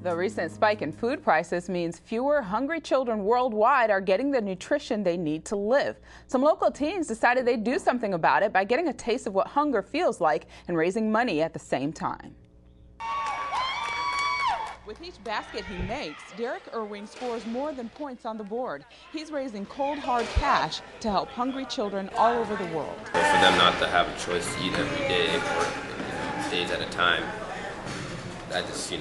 The recent spike in food prices means fewer hungry children worldwide are getting the nutrition they need to live. Some local teens decided they'd do something about it by getting a taste of what hunger feels like and raising money at the same time. With each basket he makes, Derek Irwing scores more than points on the board. He's raising cold, hard cash to help hungry children all over the world. For them not to have a choice to eat every day or days at a time, that just,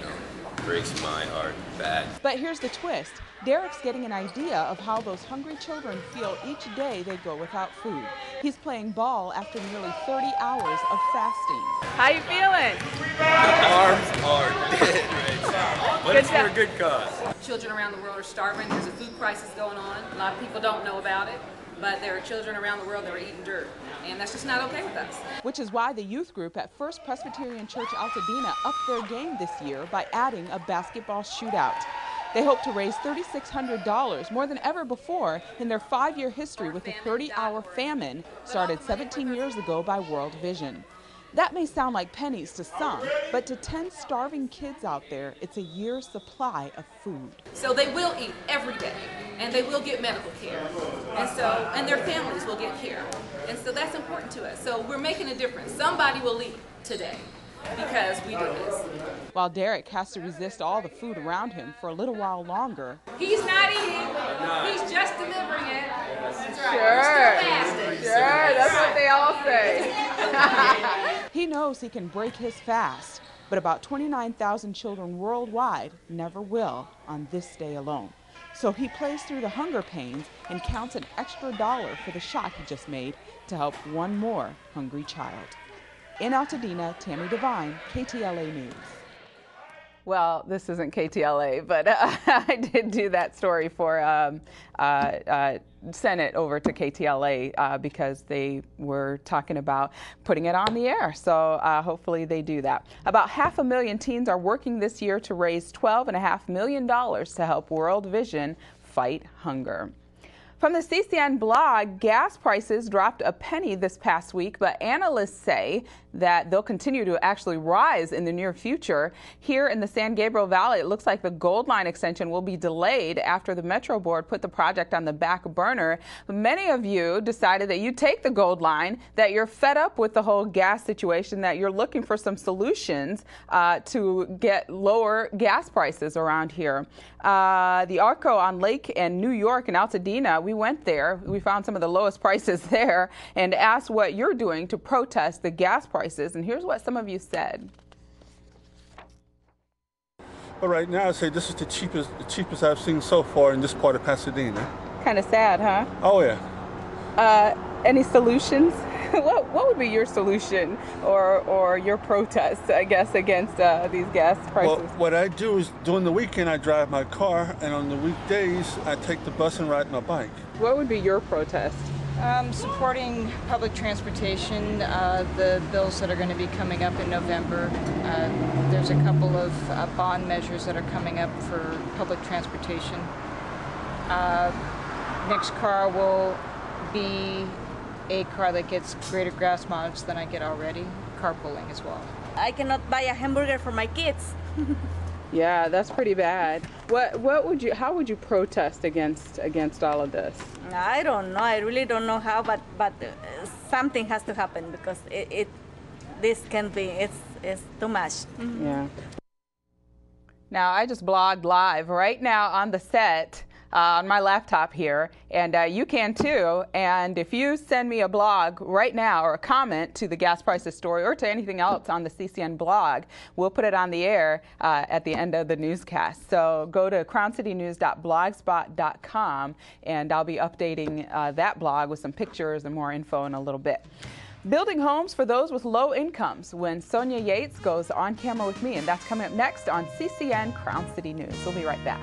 breaks my heart bad. But here's the twist. Derek's getting an idea of how those hungry children feel each day they go without food. He's playing ball after nearly 30 hours of fasting. How you feeling? Arms are dead. But it's for a good cause. Children around the world are starving. There's a food crisis going on. A lot of people don't know about it, but there are children around the world that are eating dirt, and that's just not okay with us. Which is why the youth group at First Presbyterian Church Altadena upped their game this year by adding a basketball shootout. They hope to raise $3,600, more than ever before in their 5-year history with a 30-hour famine started 17 years ago by World Vision. That may sound like pennies to some, but to 10 starving kids out there, it's a year's supply of food. So they will eat every day, and they will get medical care, and their families will get care. And so that's important to us. So we're making a difference. Somebody will eat today because we do this. While Derek has to resist all the food around him for a little while longer. He's not eating, he's just delivering it. That's right. Sure, that's what they all say. He knows he can break his fast, but about 29,000 children worldwide never will on this day alone. So he plays through the hunger pains and counts an extra $1 for the shot he just made to help one more hungry child. In Altadena, Tammy Devine, KTLA News. Well, this isn't KTLA, but I did do that story for send it over to KTLA because they were talking about putting it on the air. So hopefully they do that. About 500,000 teens are working this year to raise $12.5 million to help World Vision fight hunger. From the CCN blog, gas prices dropped a penny this past week, but analysts say that they'll continue to actually rise in the near future. Here in the San Gabriel Valley, it looks like the Gold Line extension will be delayed after the Metro Board put the project on the back burner. Many of you decided that you take the Gold Line, that you're fed up with the whole gas situation, that you're looking for some solutions to get lower gas prices around here. The Arco on Lake and New York and Altadena, we went there. We found some of the lowest prices there and asked what you're doing to protest the gas prices. And here's what some of you said. Well, right now, I'd say this is the cheapest I've seen so far in this part of Pasadena. Kind of sad, huh? Oh, yeah. Any solutions? What would be your solution or your protest, I guess, against these gas prices? Well, what I do is during the weekend I drive my car, and on the weekdays I take the bus and ride my bike. What would be your protest? Supporting public transportation, the bills that are going to be coming up in November. There's a couple of bond measures that are coming up for public transportation. Next car will be a car that gets greater gas mileage than I get already, carpooling as well. I cannot buy a hamburger for my kids. Yeah, that's pretty bad. How would you protest against all of this? I don't know. I really don't know how, but something has to happen because this can be it's too much. Mm-hmm. Yeah. Now I just blogged live right now on the set. On my laptop here, and you can too. And if you send me a blog right now or a comment to the gas prices story or to anything else on the CCN blog, we'll put it on the air at the end of the newscast. So go to crowncitynews.blogspot.com and I'll be updating that blog with some pictures and more info in a little bit. Building homes for those with low incomes when Sonia Yates goes on camera with me, and that's coming up next on CCN Crown City News. We'll be right back.